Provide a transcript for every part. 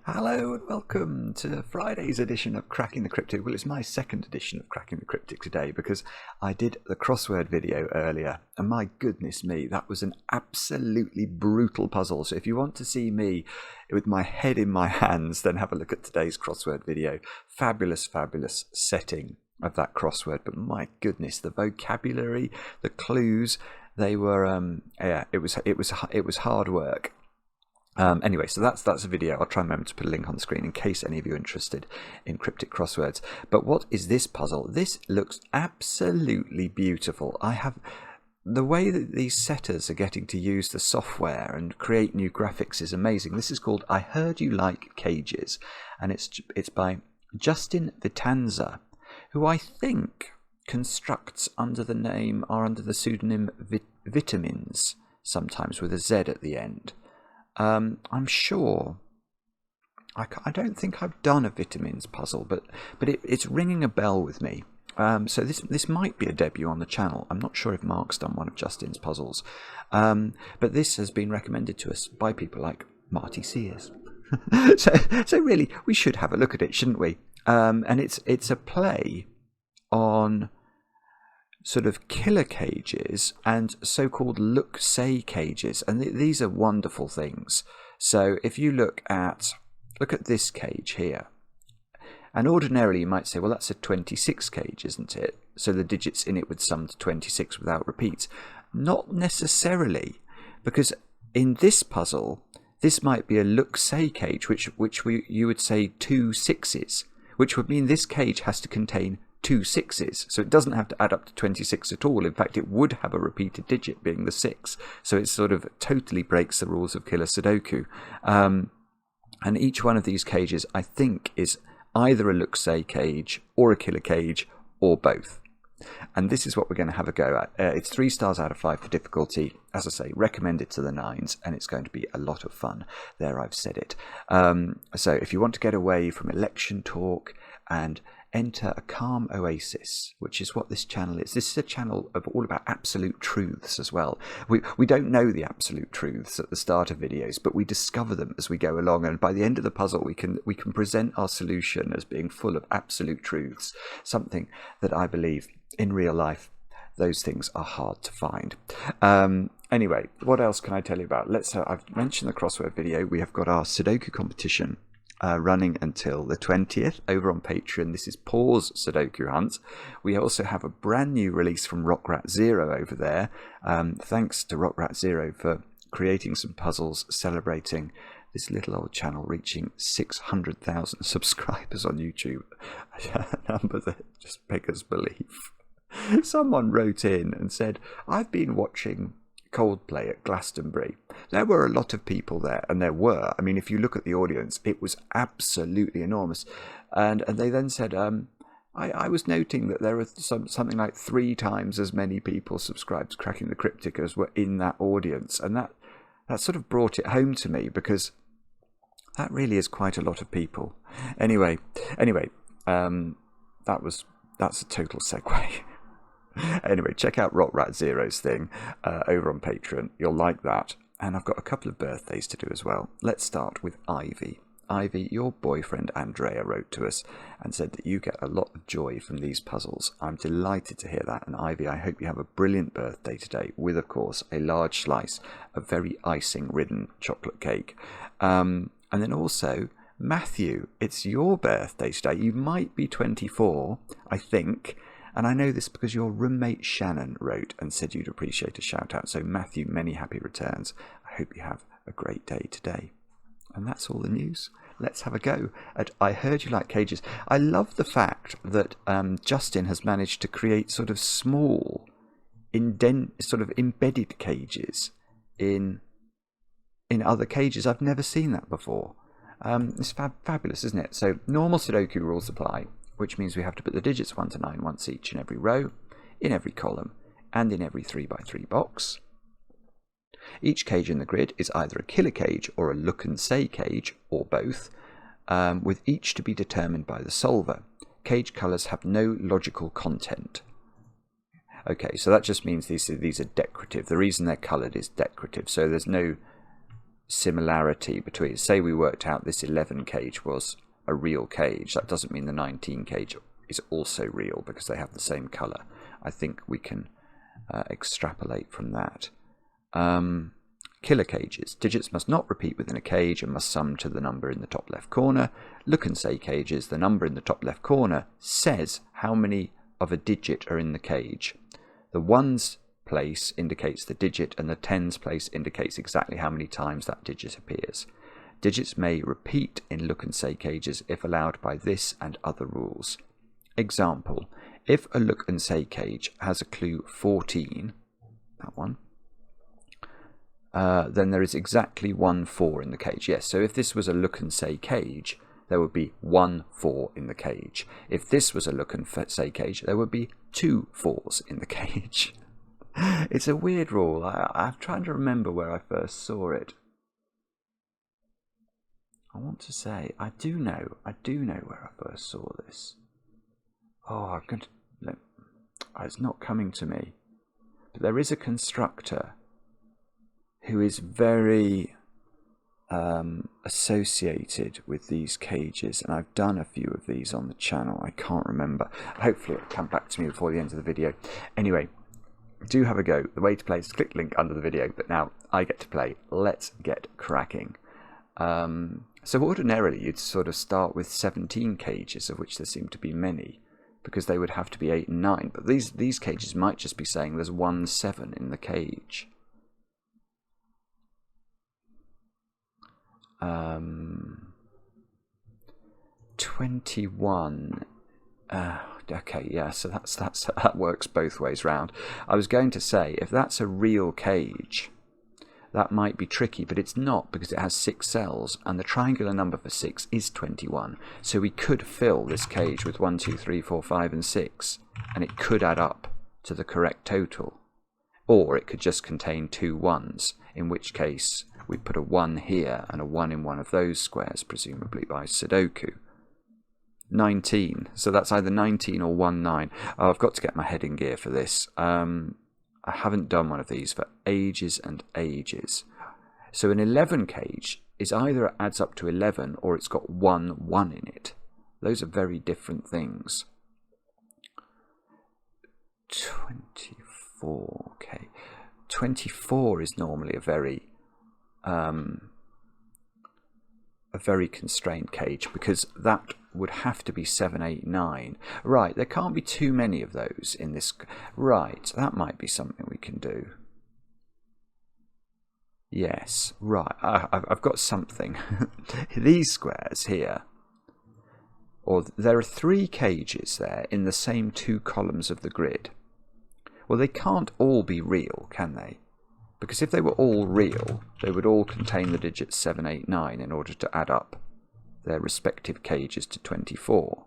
Hello and welcome to Friday's edition of Cracking the Cryptic. Well, it's my second edition of Cracking the Cryptic today because I did the crossword video earlier, and my goodness me, that was an absolutely brutal puzzle. So if you want to see me with my head in my hands, then have a look at today's crossword video. Fabulous, fabulous setting of that crossword, but my goodness, the vocabulary, the clues, they were it was hard work. Anyway, so that's a video. I'll try and remember to put a link on the screen in case any of you are interested in cryptic crosswords. But what is this puzzle? This looks absolutely beautiful. The way that these setters are getting to use the software and create new graphics is amazing. This is called I Heard You Like Cages, and it's by Justin Vitanza, who I think constructs under the name or under the pseudonym vitaminz, sometimes with a Z at the end. I'm sure. I don't think I've done a vitaminz puzzle, but it's ringing a bell with me. So this might be a debut on the channel. I'm not sure if Mark's done one of Justin's puzzles, but this has been recommended to us by people like Marty Sears. so really, we should have a look at it, shouldn't we? And it's a play on sort of killer cages and so-called look-say cages, and these are wonderful things. So if you look at this cage here, and ordinarily you might say, well, that's a 26 cage, isn't it? So the digits in it would sum to 26 without repeats. Not necessarily, because in this puzzle, this might be a look-say cage, which you would say 2 sixes, which would mean this cage has to contain 2 sixes, so it doesn't have to add up to 26 at all. In fact, it would have a repeated digit being the 6, so it sort of totally breaks the rules of killer Sudoku. And each one of these cages, I think, is either a look-say cage or a killer cage or both. And this is what we're going to have a go at. It's 3 stars out of 5 for difficulty. As I say, recommend it to the 9s, and it's going to be a lot of fun. There, I've said it. So if you want to get away from election talk and enter a calm oasis, which is what this channel is. This is a channel of all about absolute truths as well. We don't know the absolute truths at the start of videos, but we discover them as we go along, and by the end of the puzzle we can present our solution as being full of absolute truths, something that I believe in real life those things are hard to find. Anyway, what else can I tell you about? I've mentioned the crossword video. We have got our Sudoku competition running until the 20th over on Patreon. This is Paws Sudoku Hunt. We also have a brand new release from Rockrat Zero over there. Thanks to Rockrat Zero for creating some puzzles celebrating this little old channel reaching 600,000 subscribers on YouTube. A number that just beggars belief. Someone wrote in and said, I've been watching Coldplay at Glastonbury. There were a lot of people there, and I mean, if you look at the audience, it was absolutely enormous. And they then said, I was noting that there are something like 3 times as many people subscribed to Cracking the Cryptic as were in that audience, and that sort of brought it home to me, because that really is quite a lot of people. Anyway, that's a total segue. Anyway, check out Rockrat Zero's thing over on Patreon. You'll like that. And I've got a couple of birthdays to do as well. Let's start with Ivy. Ivy, your boyfriend Andrea wrote to us and said that you get a lot of joy from these puzzles. I'm delighted to hear that. And Ivy, I hope you have a brilliant birthday today with, of course, a large slice of very icing-ridden chocolate cake. And then also, Matthew, it's your birthday today. You might be 24, I think. And I know this because your roommate Shannon wrote and said you'd appreciate a shout out. So Matthew, many happy returns. I hope you have a great day today. And that's all the news. Let's have a go at I Heard You Like Cages. I love the fact that Justin has managed to create sort of small, sort of embedded cages in other cages. I've never seen that before. It's fabulous, isn't it? So normal Sudoku rules apply, which means we have to put the digits 1 to 9 once each in every row, in every column, and in every 3x3 box. Each cage in the grid is either a killer cage or a look and say cage, or both, with each to be determined by the solver. Cage colours have no logical content. Okay, so that just means these are decorative. The reason they're coloured is decorative, so there's no similarity between, say we worked out this 11 cage was a real cage, that doesn't mean the 19 cage is also real because they have the same color. I think we can extrapolate from that. Killer cages. Digits must not repeat within a cage and must sum to the number in the top left corner. Look and say cages. The number in the top left corner says how many of a digit are in the cage. The ones place indicates the digit and the tens place indicates exactly how many times that digit appears. Digits may repeat in look and say cages if allowed by this and other rules. Example, if a look and say cage has a clue 14, that one, then there is exactly 1 4 in the cage. Yes, so if this was a look and say cage, there would be 1 4 in the cage. If this was a look and say cage, there would be 2 4s in the cage. It's a weird rule. I'm trying to remember where I first saw it. I want to say, I do know where I first saw this. Oh, it's not coming to me. But there is a constructor who is very associated with these cages, and I've done a few of these on the channel. I can't remember. Hopefully it'll come back to me before the end of the video. Anyway, do have a go. The way to play is to click the link under the video, but now I get to play. Let's get cracking. So ordinarily you'd sort of start with 17 cages, of which there seem to be many, because they would have to be 8 and 9, but these cages might just be saying there's 1 7 in the cage. 21. Okay, yeah, so that works both ways round. I was going to say, if that's a real cage, that might be tricky, but it's not, because it has 6 cells, and the triangular number for 6 is 21. So we could fill this cage with 1, 2, 3, 4, 5, and 6, and it could add up to the correct total. Or it could just contain 2 1s, in which case we put a 1 here and a 1 in one of those squares, presumably by Sudoku. 19. So that's either 19 or 1 9. Oh, I've got to get my head in gear for this. I haven't done one of these for ages and ages. So an 11 cage is either it adds up to 11 or it's got 1 1 in it. Those are very different things. 24. Okay. 24 is normally a very constrained cage, because that would have to be 7, 8, 9. Right, there can't be too many of those in this. Right, that might be something we can do. Yes, right, I've got something. These squares here, or there are 3 cages there in the same 2 columns of the grid. Well, they can't all be real, can they? Because if they were all real, they would all contain the digits 7, 8, 9 in order to add up their respective cages to 24.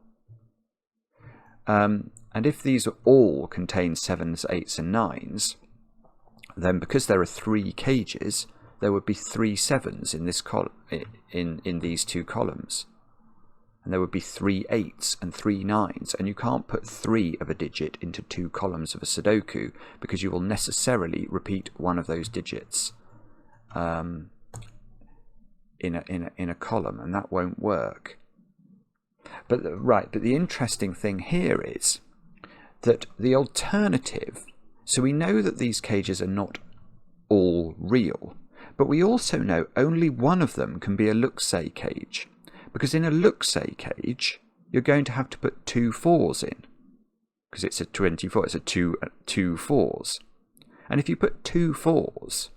And if these all contain 7s, 8s and 9s, then because there are 3 cages, there would be 3 7s in this in these 2 columns. And there would be 3 8s and 3 9s, and you can't put 3 of a digit into 2 columns of a Sudoku, because you will necessarily repeat one of those digits in a column, and that won't work. But the interesting thing here is that the alternative. So we know that these cages are not all real, but we also know only one of them can be a look-say cage. Because in a look-say cage, you're going to have to put 2 4s in. Because it's a 24, it's a 2 4s. And if you put 2 4s,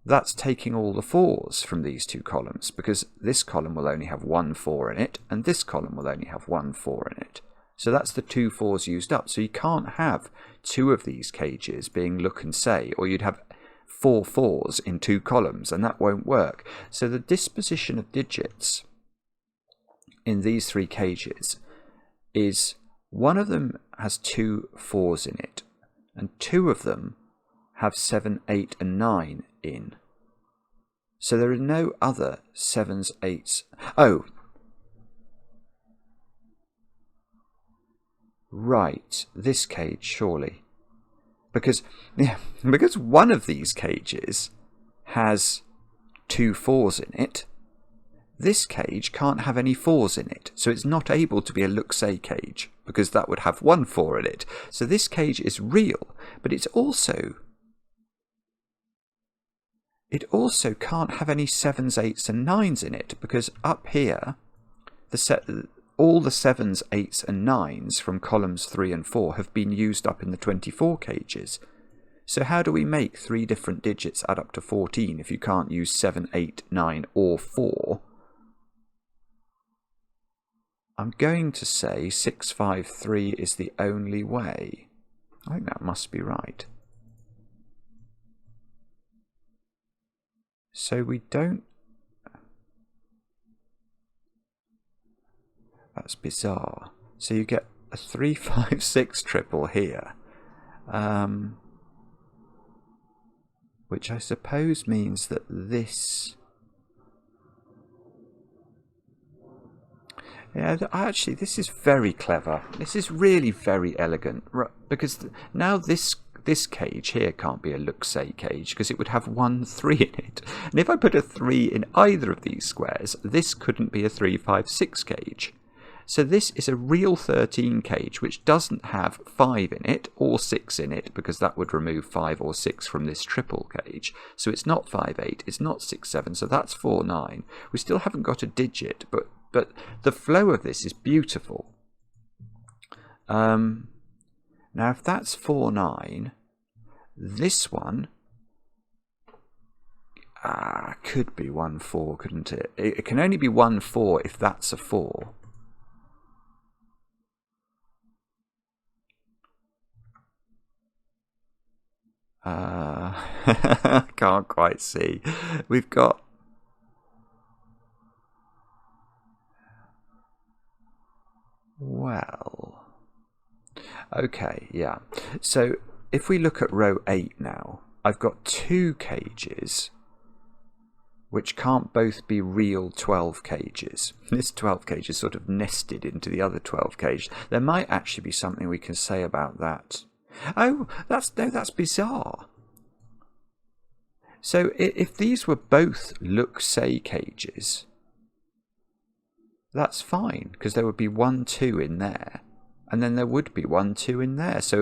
that's taking all the 4s from these 2 columns. Because this column will only have 1 4 in it, and this column will only have 1 4 in it. So that's the 2 4s used up. So you can't have 2 of these cages being look and say, or you'd have 4 4s in 2 columns, and that won't work. So the disposition of digits in these 3 cages is one of them has 2 4s in it, and 2 of them have 7, 8 and 9 in. So there are no other 7s, 8s. Oh, right, this cage surely, because one of these cages has 2 4s in it, this cage can't have any 4s in it, so it's not able to be a look-say cage, because that would have 1 4 in it. So this cage is real, but it also can't have any 7s, 8s and 9s in it, because up here, all the 7s, 8s and 9s from columns 3 and 4 have been used up in the 24 cages. So how do we make 3 different digits add up to 14 if you can't use 7, 8, 9 or 4? I'm going to say 653 is the only way. I think that must be right. So we don't... That's bizarre. So you get a 3, 5, 6 triple here. Which I suppose means that this... Yeah, actually, this is very clever. This is really very elegant, because now this cage here can't be a look-say cage because it would have 1 3 in it. And if I put a 3 in either of these squares, this couldn't be a 3, 5, 6 cage. So this is a real 13 cage which doesn't have 5 in it or 6 in it, because that would remove 5 or 6 from this triple cage. So it's not 5, 8, it's not 6, 7, so that's 4, 9. We still haven't got a digit, but the flow of this is beautiful. Now if that's 4, 9, this one could be 1, 4, couldn't it? It can only be 1, 4 if that's a 4. Can't quite see. We've got... Well... Okay, yeah. So if we look at row 8 now, I've got 2 cages which can't both be real 12 cages. This 12 cage is sort of nested into the other 12 cage. There might actually be something we can say about that. Oh, that's bizarre. So if these were both look-say cages, that's fine, because there would be 1, 2 in there, and then there would be 1, 2 in there. So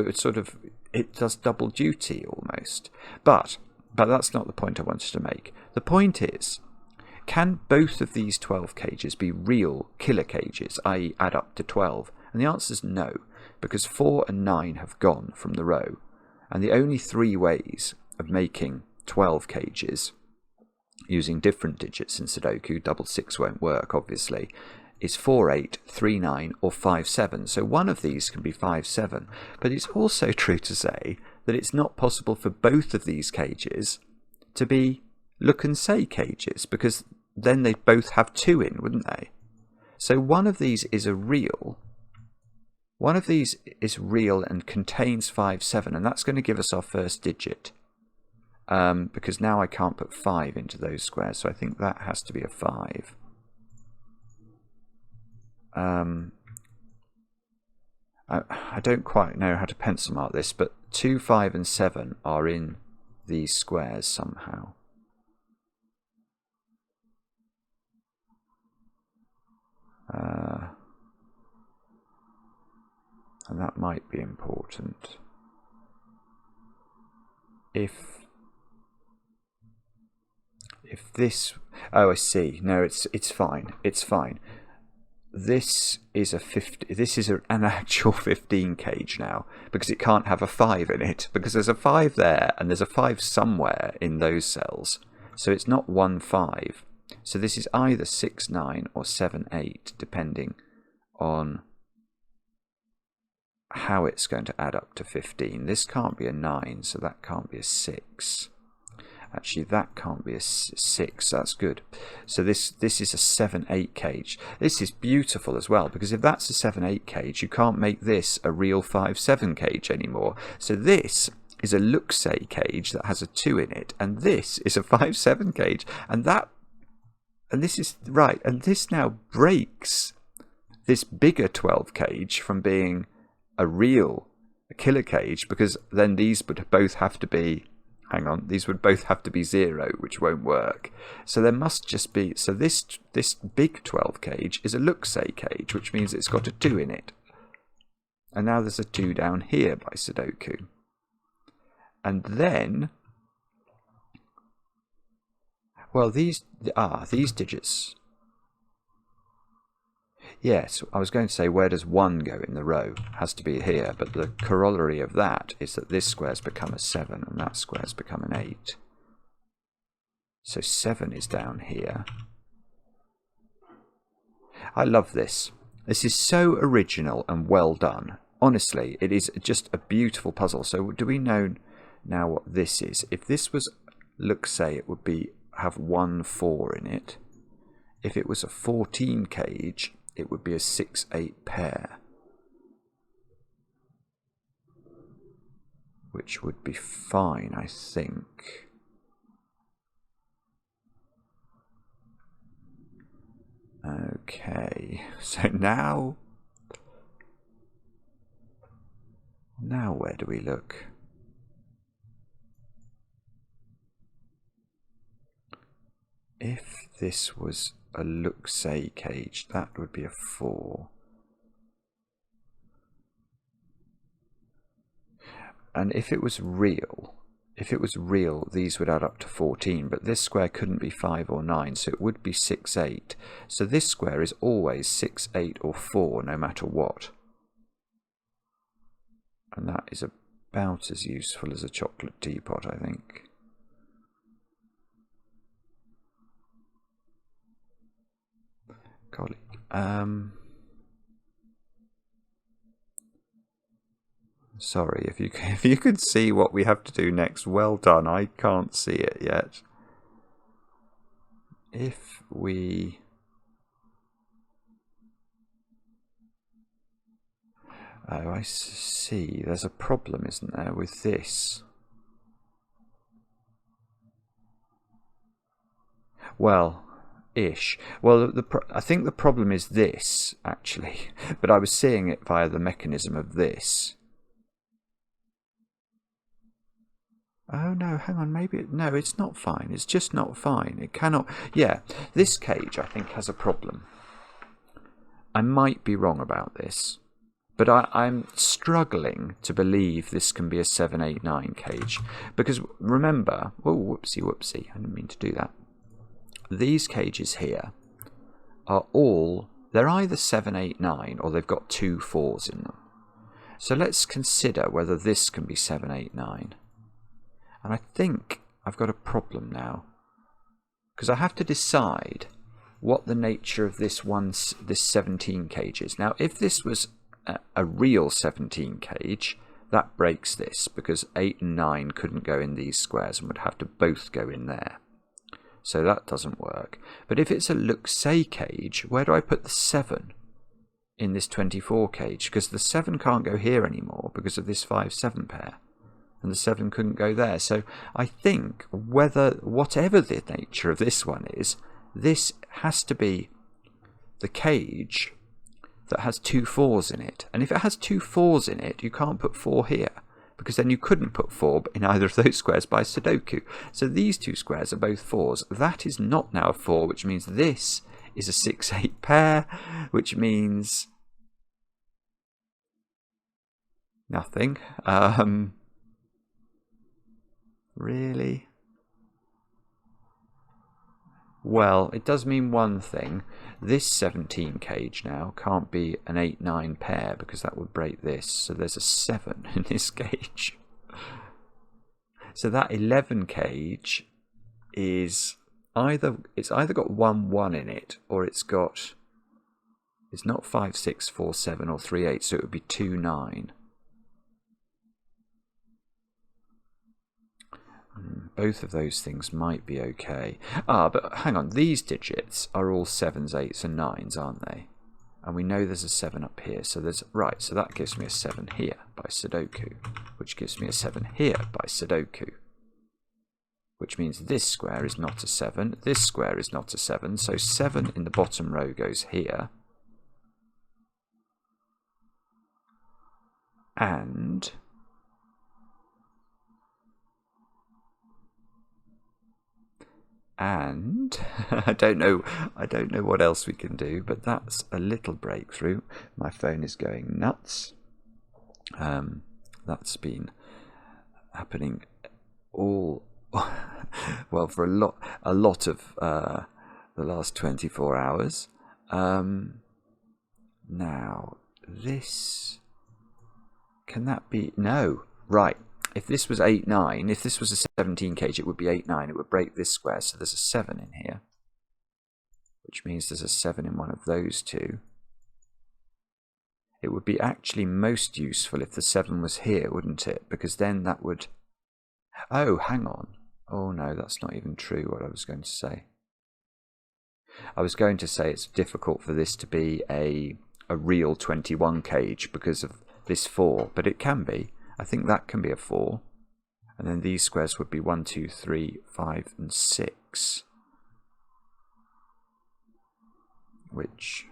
it does double duty almost. But that's not the point I wanted to make. The point is, can both of these 12 cages be real killer cages, i.e. add up to 12? And the answer is no, because 4 and 9 have gone from the row. And the only 3 ways of making 12 cages using different digits in Sudoku, double 6 won't work obviously, is 4, 8, 3, 9 or 5, 7. So one of these can be 5, 7. But it's also true to say that it's not possible for both of these cages to be look and say cages, because then they'd both have 2 in, wouldn't they? So one of these is a real. One of these is real and contains 5, 7, and that's going to give us our first digit. Because now I can't put 5 into those squares, so I think that has to be a 5. I don't quite know how to pencil mark this, but 2, 5 and 7 are in these squares somehow. And that might be important. If this... Oh, I see. No, it's fine. It's fine. This is a 50. This is an actual 15 cage now, because it can't have a 5 in it, because there's a 5 there and there's a 5 somewhere in those cells. So it's not 1, 5. So this is either 6, 9 or 7, 8, depending on how it's going to add up to 15. This can't be a 9, so that can't be a 6. Actually, that can't be a 6. That's good. So this is a 7, 8 cage. This is beautiful as well, because if that's a 7, 8 cage, you can't make this a real 5, 7 cage anymore. So this is a look-say cage that has a 2 in it, and this is a 5, 7 cage, and this is right. And this now breaks this bigger 12 cage from being a killer cage, because then these would both have to be hang on, these would both have to be 0, which won't work. So there must just be, so this big 12 cage is a look-say cage, which means it's got a 2 in it. And now there's a 2 down here by Sudoku. And then, well, these digits. Yes, I was going to say, where does 1 go in the row? Has to be here, but the corollary of that is that this square's become a 7 and that square's become an 8. So 7 is down here. I love this. This is so original and well done. Honestly, it is just a beautiful puzzle. So do we know now what this is? If this was, look, say it would be have 1 4 in it. If it was a 14 cage, it would be a 6-8 pair, which would be fine, I think. Okay, so now where do we look? If this was a look-say cage, that would be a 4. And if it was real, these would add up to 14, but this square couldn't be 5 or 9, so it would be 6, 8. So this square is always 6, 8 or 4, no matter what. And that is about as useful as a chocolate teapot, I think. Colleague. Sorry, if you could see what we have to do next, well done. I can't see it yet. If we... Oh, I see. There's a problem, isn't there, with this? Well... ish. Well, I think the problem is this, actually, but I was seeing it via the mechanism of this. Oh no, hang on, maybe, no, it's not fine, it's just not fine, it cannot, yeah, this cage I think has a problem. I might be wrong about this, but I'm struggling to believe this can be a 7, 8, 9 cage, because remember, oh, whoopsie, I didn't mean to do that. These cages here are all, they're either 7, 8, 9 or they've got 2 4s in them. So let's consider whether this can be 7, 8, 9. And I think I've got a problem now, because I have to decide what the nature of this 17 cage is. Now, if this was a real 17 cage, that breaks this, because 8 and 9 couldn't go in these squares and would have to both go in there. So that doesn't work. But if it's a look-say cage, where do I put the 7 in this 24 cage? Because the 7 can't go here anymore because of this 5-7 pair. And the 7 couldn't go there. So I think whatever the nature of this one is, this has to be the cage that has 2 4s in it. And if it has 2 4s in it, you can't put 4 here, because then you couldn't put 4 in either of those squares by Sudoku. So these 2 squares are both 4s. That is not now a 4, which means this is a 6-8 pair, which means nothing. Really? Well, it does mean one thing. This 17 cage now can't be an 8-9 pair, because that would break this. So there's a 7 in this cage. So that 11 cage is it's either got 1-1 in it, or it's not 5-6, 4-7 or 3-8, so it would be 2-9. Both of those things might be okay. But hang on, these digits are all 7s, 8s and 9s, aren't they? And we know there's a 7 up here, so there's, right, so that gives me a 7 here by Sudoku, which gives me a 7 here by Sudoku, which means this square is not a 7, this square is not a 7, so 7 in the bottom row goes here, and And I don't know what else we can do, but that's a little breakthrough. My phone is going nuts. That's been happening all well for a lot of the last 24 hours. Now this, can that be, no, right. If this was 8, 9, if this was a 17 cage, it would be 8, 9. It would break this square, so there's a 7 in here, which means there's a 7 in one of those two. It would be actually most useful if the 7 was here, wouldn't it? Because then that would... Oh, hang on. Oh no, that's not even true what I was going to say. I was going to say it's difficult for this to be a real 21 cage because of this 4, but it can be. I think that can be a 4. And then these squares would be 1, 2, 3, 5, and 6. Which,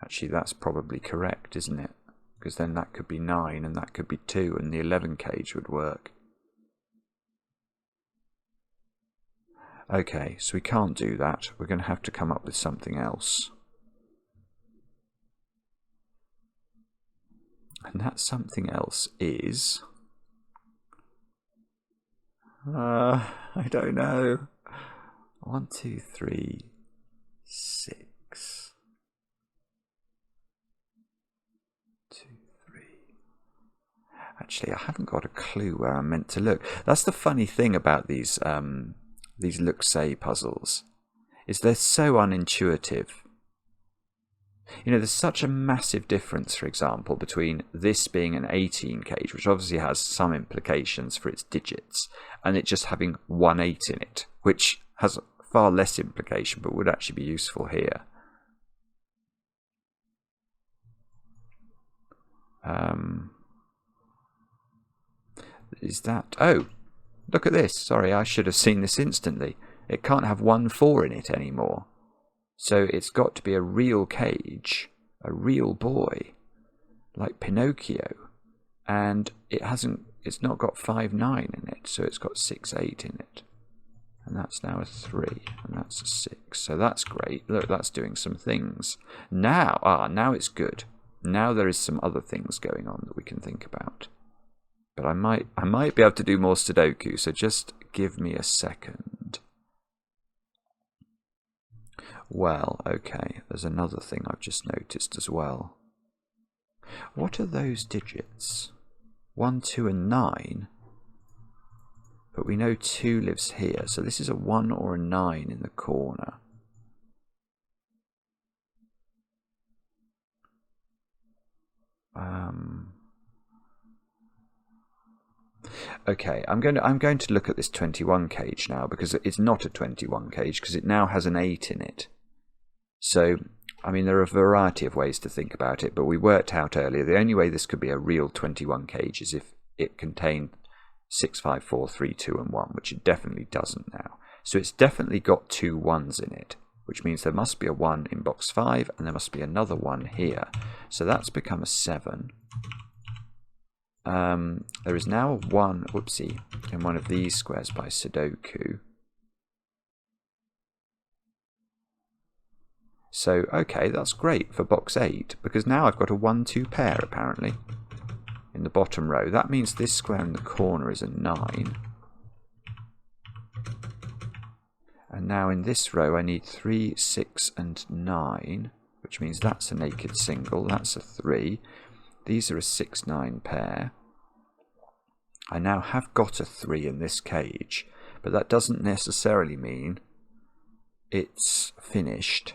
actually that's probably correct, isn't it? Because then that could be 9 and that could be 2 and the 11 cage would work. Okay, so we can't do that. We're going to have to come up with something else. And that something else is... I don't know. 1, 2, 3, 6. 2, 3. Actually, I haven't got a clue where I'm meant to look. That's the funny thing about these look-say puzzles, is they're so unintuitive. You know, there's such a massive difference, for example, between this being an 18 cage, which obviously has some implications for its digits, and it just having 1 8 in it, which has far less implication, but would actually be useful here. Is that... Oh, look at this. Sorry, I should have seen this instantly. It can't have 1 4 in it anymore. So it's got to be a real cage, a real boy, like Pinocchio. And it's not got 5 9 in it, so it's got 6 8 in it. And that's now a 3, and that's a 6. So that's great. Look, that's doing some things. Now it's good. Now there is some other things going on that we can think about. But I might be able to do more Sudoku, so just give me a second. Well, okay, there's another thing I've just noticed as well. What are those digits? 1, 2, and 9. But we know 2 lives here, so this is a 1 or a 9 in the corner. Okay, I'm going to look at this 21 cage now, because it's not a 21 cage, because it now has an 8 in it. So, I mean, there are a variety of ways to think about it, but we worked out earlier the only way this could be a real 21 cage is if it contained 6, 5, 4, 3, 2, and 1, which it definitely doesn't now. So it's definitely got 2 1s in it, which means there must be a 1 in box 5, and there must be another 1 here. So that's become a 7. There is now a 1, whoopsie, in one of these squares by Sudoku. So, okay, that's great for box 8, because now I've got a 1 2 pair, apparently, in the bottom row. That means this square in the corner is a 9. And now in this row I need 3, 6, and 9, which means that's a naked single, that's a 3. These are a 6, 9 pair. I now have got a 3 in this cage, but that doesn't necessarily mean it's finished,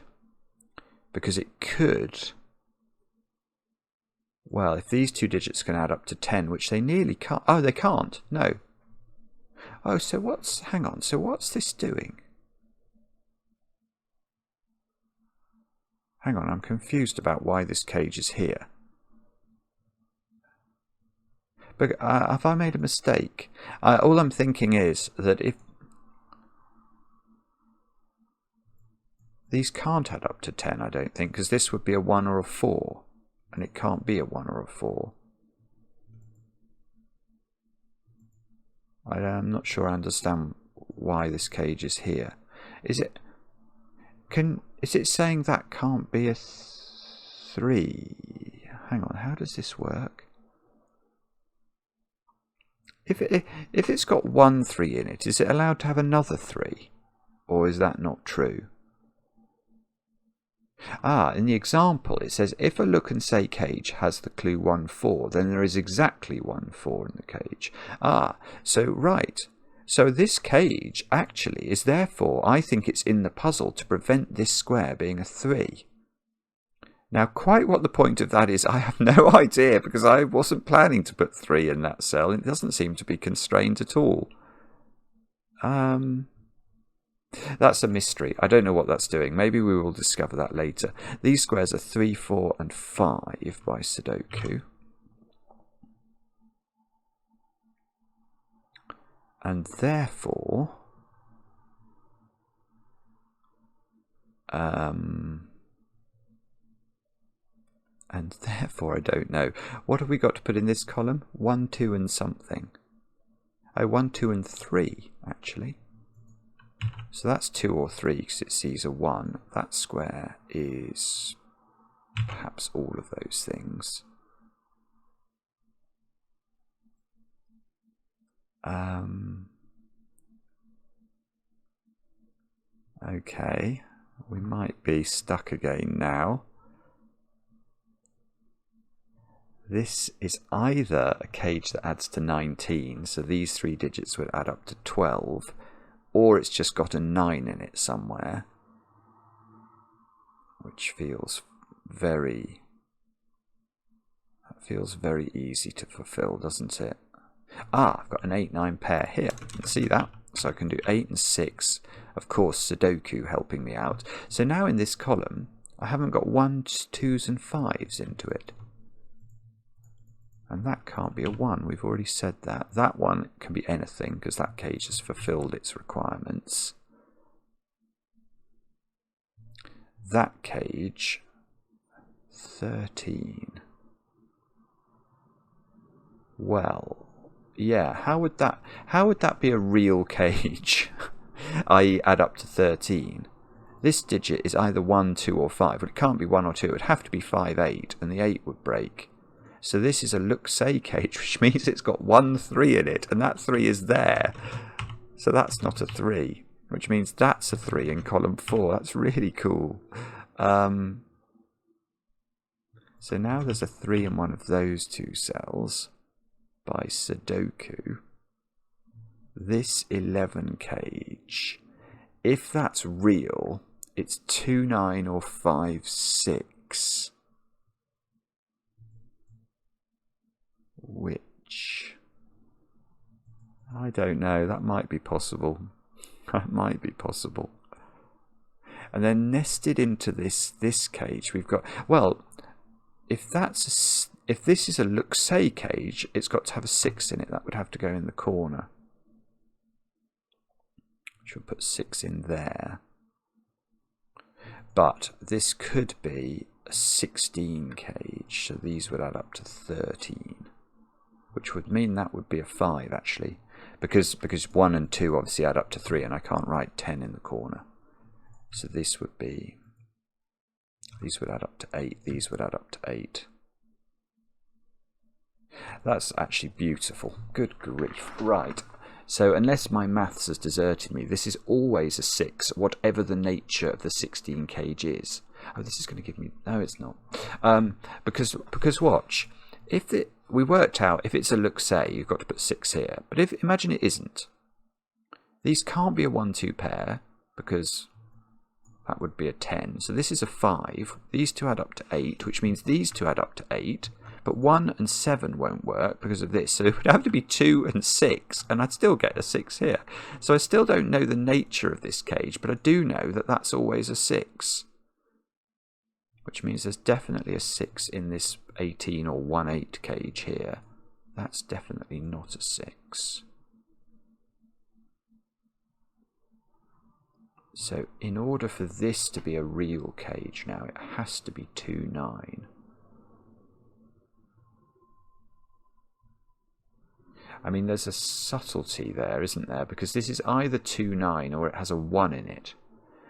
because it could... Well, if these 2 digits can add up to 10, which they nearly can't... Oh, they can't, no. Oh, so what's... Hang on, so what's this doing? Hang on, I'm confused about why this cage is here. But have I made a mistake? All I'm thinking is that if... These can't add up to 10, I don't think, because this would be a 1 or a 4. And it can't be a 1 or a 4. I'm not sure I understand why this cage is here. Is it saying that can't be a 3? Hang on, how does this work? If it's got 1 3 in it, is it allowed to have another 3? Or is that not true? In the example it says if a look and say cage has the clue 1 4, then there is exactly 1 4 in the cage. So right. So this cage actually is therefore, I think it's in the puzzle to prevent this square being a 3. Now, quite what the point of that is, I have no idea, because I wasn't planning to put 3 in that cell. It doesn't seem to be constrained at all. That's a mystery. I don't know what that's doing. Maybe we will discover that later. These squares are 3, 4, and 5 by Sudoku. And therefore... I don't know. What have we got to put in this column? 1, 2, and something. 1, 2, and 3, actually. So that's 2 or 3 because it sees a 1. That square is perhaps all of those things. Okay, we might be stuck again now. This is either a cage that adds to 19, so these 3 digits would add up to 12, or it's just got a 9 in it somewhere, which feels very easy to fulfill, doesn't it? I've got an 8, 9 pair here. Let's see that. So I can do 8 and 6. Of course, Sudoku helping me out. So now in this column, I haven't got 1s, 2s, and 5s into it. And that can't be a 1. We've already said that. That one can be anything because that cage has fulfilled its requirements. That cage, 13. Well, yeah, how would that be a real cage? I.e. add up to 13. This digit is either 1, 2, or 5. But it can't be 1 or 2. It would have to be 5, 8, and the 8 would break. So this is a look-say cage, which means it's got 1 3 in it, and that 3 is there. So that's not a 3, which means that's a 3 in column 4. That's really cool. So now there's a 3 in one of those 2 cells by Sudoku. This 11 cage, if that's real, it's 2, 9, or 5, 6. Which, I don't know, that might be possible. That might be possible. And then nested into this cage, we've got, well, if this is a look-say cage, it's got to have a 6 in it. That would have to go in the corner. Which will put 6 in there. But this could be a 16 cage, so these would add up to 13. Which would mean that would be a 5 actually, because 1 and 2 obviously add up to 3, and I can't write 10 in the corner. So these would add up to 8. These would add up to 8. That's actually beautiful. Good grief. Right. So unless my maths has deserted me, this is always a 6, whatever the nature of the 16 cage is. Oh, this is going to give me... No, it's not. Because watch. We worked out if it's a look-say, you've got to put 6 here. But imagine it isn't. These can't be a 1, 2 pair because that would be a 10. So this is a 5. These 2 add up to 8, which means these 2 add up to 8. But 1 and 7 won't work because of this. So it would have to be 2 and 6, and I'd still get a 6 here. So I still don't know the nature of this cage, but I do know that that's always a 6. Which means there's definitely a 6 in this 18 or 1/8 cage here. That's definitely not a 6. So in order for this to be a real cage now, it has to be 2, 9. I mean, there's a subtlety there, isn't there? Because this is either 2, 9, or it has a 1 in it.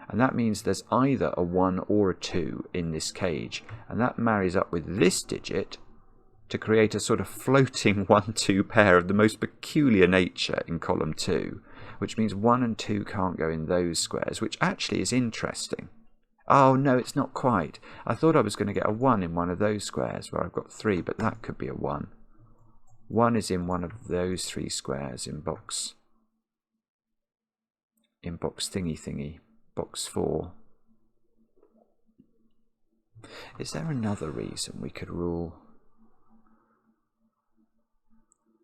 And that means there's either a 1 or a 2 in this cage. And that marries up with this digit to create a sort of floating 1, 2 pair of the most peculiar nature in column 2. Which means 1 and 2 can't go in those squares, which actually is interesting. Oh, no, it's not quite. I thought I was going to get a 1 in one of those squares where I've got 3, but that could be a 1. 1 is in one of those 3 squares in box thingy, box 4. Is there another reason we could rule?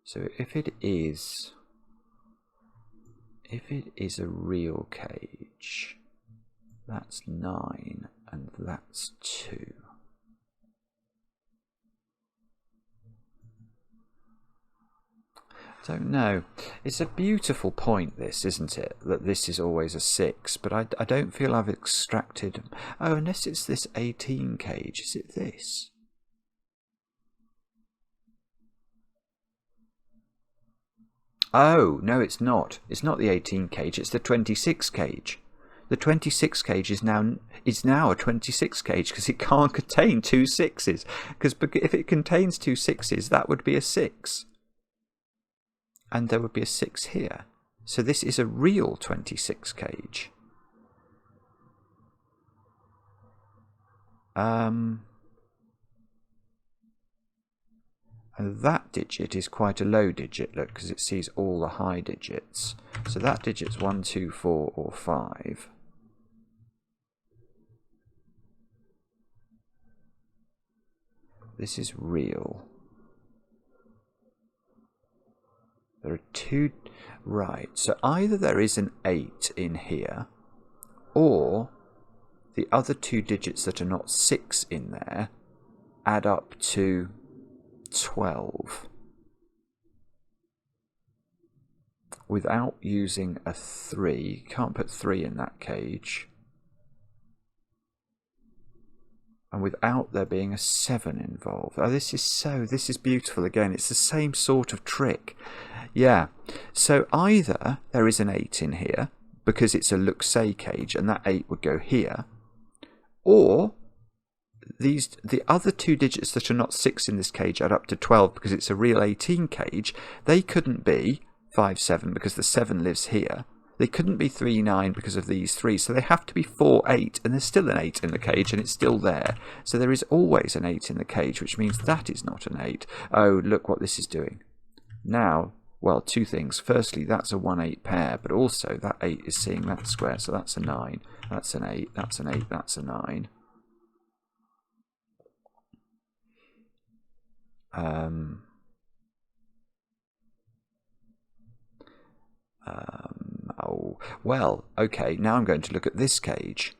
So if it is a real cage, that's 9 and that's 2. Don't know. It's a beautiful point, this, isn't it? That this is always a 6, but I don't feel I've extracted... Oh, unless it's this 18 cage. Is it this? Oh, no, it's not. It's not the 18 cage. It's the 26 cage. The 26 cage is now a 26 cage because it can't contain 2 6s. Because if it contains 2 6s, that would be a 6. And there would be a 6 here. So this is a real 26 cage. And that digit is quite a low digit, look, because it sees all the high digits. So that digit's 1, 2, 4, or 5. This is real. There are 2, right, so either there is an 8 in here, or the other 2 digits that are not 6 in there add up to 12 without using a 3. You can't put 3 in that cage. And without there being a 7 involved. Oh, this is beautiful again. It's the same sort of trick. Yeah. So either there is an 8 in here because it's a look-say cage and that 8 would go here, or the other 2 digits that are not 6 in this cage add up to 12 because it's a real 18 cage. They couldn't be 5, 7 because the 7 lives here. They couldn't be 3, 9 because of these 3, so they have to be 4, 8, and there's still an 8 in the cage, and it's still there. So there is always an 8 in the cage, which means that is not an 8. Oh, look what this is doing. Now, well, 2 things. Firstly, that's a 1, 8 pair, but also that 8 is seeing that square, so that's a 9, that's an 8, that's an 8, that's a 9. Oh, well, okay, now I'm going to look at this cage,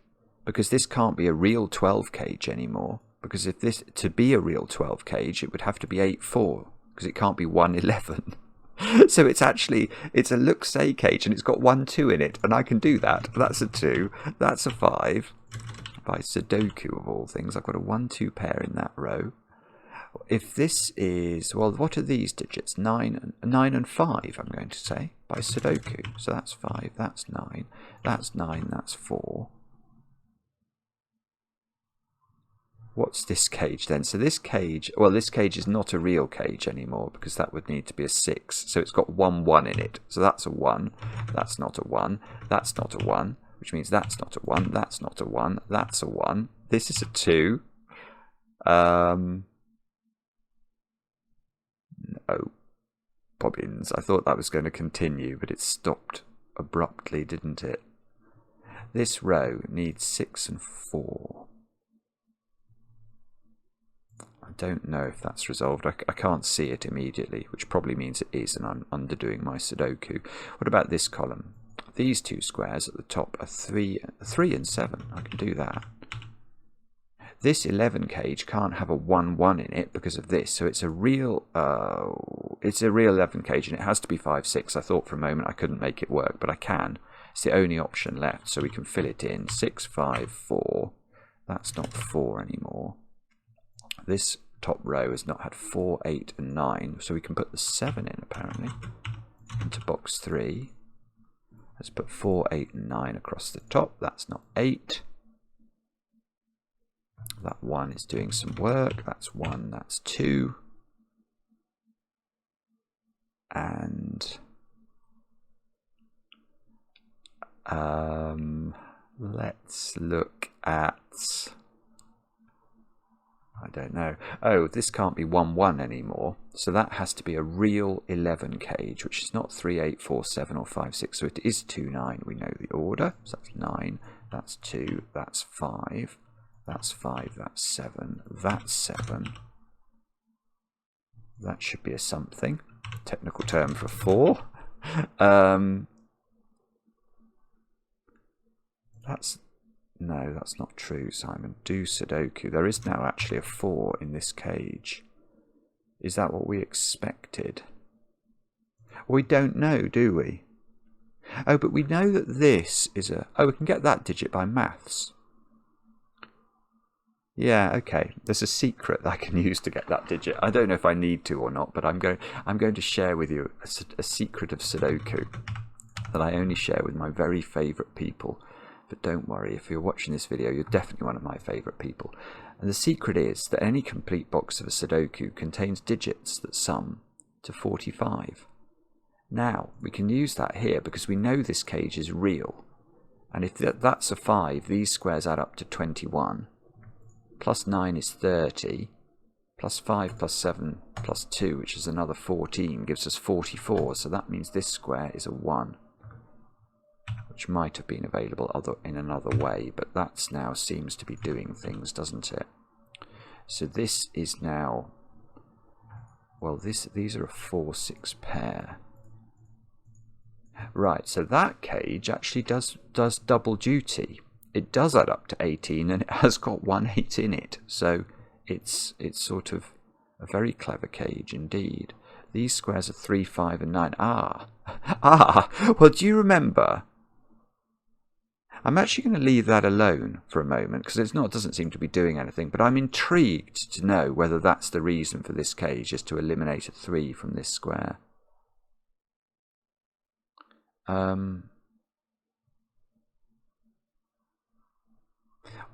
because this can't be a real 12 cage anymore, because if this, to be a real 12 cage, it would have to be 8, 4, because it can't be 1, 11. So it's a look-say cage, and it's got 1, 2 in it, and I can do that. That's a 2, that's a 5. By Sudoku, of all things, I've got a 1, 2 pair in that row. If this is, well, what are these digits? 9 and 5, I'm going to say, by Sudoku. So that's 5, that's 9, that's 9, that's 4. What's this cage then? So this cage, well, this cage is not a real cage anymore because that would need to be a 6. So it's got 1, 1 in it. So that's a 1, that's not a 1, that's not a 1, which means that's not a 1, that's not a 1, that's a 1. This is a 2. Oh, bobbins. I thought that was going to continue, but it stopped abruptly, didn't it? This row needs 6 and 4. I don't know if that's resolved. I can't see it immediately, which probably means it is, and I'm underdoing my Sudoku. What about this column? These 2 squares at the top are 3 and 7. I can do that. This 11 cage can't have a 1, 1 in it because of this, so it's a real 11 cage, and it has to be 5, 6. I thought for a moment I couldn't make it work, but I can. It's the only option left, so we can fill it in. 6, 5, 4. That's not 4 anymore. This top row has not had 4, 8 and 9. So we can put the 7 in apparently into box 3. Let's put 4, 8 and 9 across the top. That's not 8. That 1 is doing some work. That's 1, that's 2. And let's look at, I don't know. Oh, this can't be 1, 1 anymore. So that has to be a real 11 cage, which is not 3, 8, 4, 7 or 5, 6. So it is 2, 9. We know the order. So that's 9. That's 2. That's 5. That's 5. That's 7. That's 7. That should be a something. Technical term for 4. No, that's not true, Simon. Do Sudoku. There is now actually a 4 in this cage. Is that what we expected? We don't know, do we? Oh, but we know that this is a... Oh, we can get that digit by maths. Yeah, okay. There's a secret that I can use to get that digit. I don't know if I need to or not, but I'm going to share with you a secret of Sudoku that I only share with my very favourite people. But don't worry, if you're watching this video, you're definitely one of my favourite people. And the secret is that any complete box of a Sudoku contains digits that sum to 45. Now, we can use that here because we know this cage is real. And if that's a 5, these squares add up to 21. Plus 9 is 30. Plus 5 plus 7 plus 2, which is another 14, gives us 44. So that means this square is a 1. Which might have been available in another way, but that now seems to be doing things, doesn't it? So this is now, well, these are a 4, 6 pair. Right, so that cage actually does double duty. It does add up to 18, and it has got 1 8 in it. So it's sort of a very clever cage indeed. These squares are 3, 5, and 9. Well, do you remember? I'm actually going to leave that alone for a moment because it doesn't seem to be doing anything, but I'm intrigued to know whether that's the reason for this cage, is to eliminate a 3 from this square. What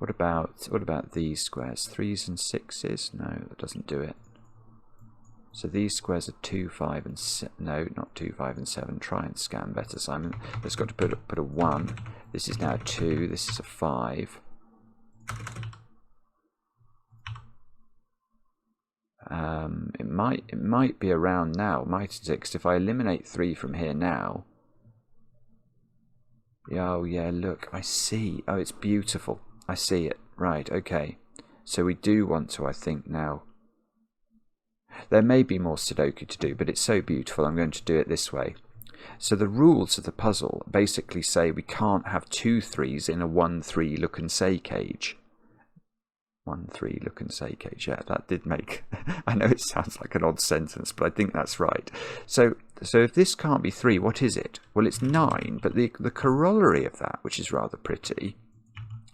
about these squares? 3s and 6s? No, that doesn't do it. So these squares are 2, 5 and 7. No, not 2, 5 and 7. Try and scan better, Simon. It's got to put a 1. This is now a 2. This is a 5. It might be around now, mightn't it? 'Cause if I eliminate 3 from here now. Oh yeah, look, I see. Oh, it's beautiful. I see it. Right, okay. So we do want to, I think, now. There may be more Sudoku to do, but it's so beautiful, I'm going to do it this way. So the rules of the puzzle basically say we can't have 2 3s in a 1 3 look and say cage. 1 3 look and say cage. Yeah, that did make... I know it sounds like an odd sentence, but I think that's right. So if this can't be 3, what is it? Well, it's 9, but the corollary of that, which is rather pretty,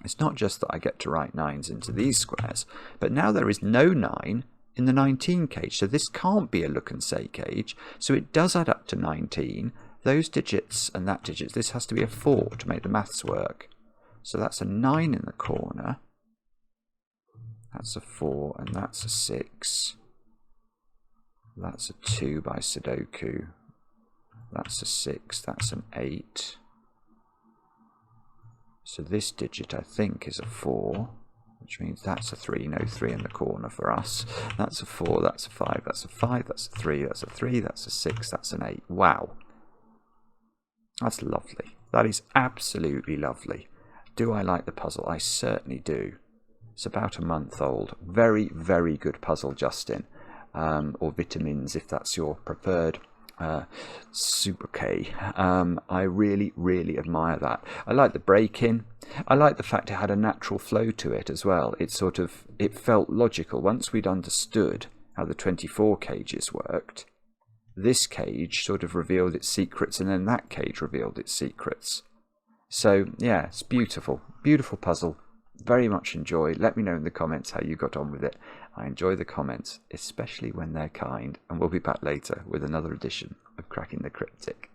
it's not just that I get to write 9s into these squares, but now there is no 9 in the 19 cage. So this can't be a look and say cage. So it does add up to 19. Those digits and that digit, this has to be a 4 to make the maths work. So that's a 9 in the corner. That's a 4 and that's a 6. That's a 2 by Sudoku. That's a 6. That's an 8. So this digit, I think, is a 4. Which means that's a 3, no 3 in the corner for us. That's a 4, that's a 5, that's a 5, that's a 3, that's a 3, that's a 6, that's an 8. Wow. That's lovely. That is absolutely lovely. Do I like the puzzle? I certainly do. It's about a month old. Very, very good puzzle, Justin. Or vitaminz, if that's your preferred Super K. I really, really admire that. I like the break-in. I like the fact it had a natural flow to it as well. It felt logical. Once we'd understood how the 24 cages worked, this cage sort of revealed its secrets, and then that cage revealed its secrets. So yeah, it's beautiful. Beautiful puzzle. very much enjoy. Let me know in the comments how you got on with it. I enjoy the comments, especially when they're kind, and we'll be back later with another edition of Cracking the Cryptic.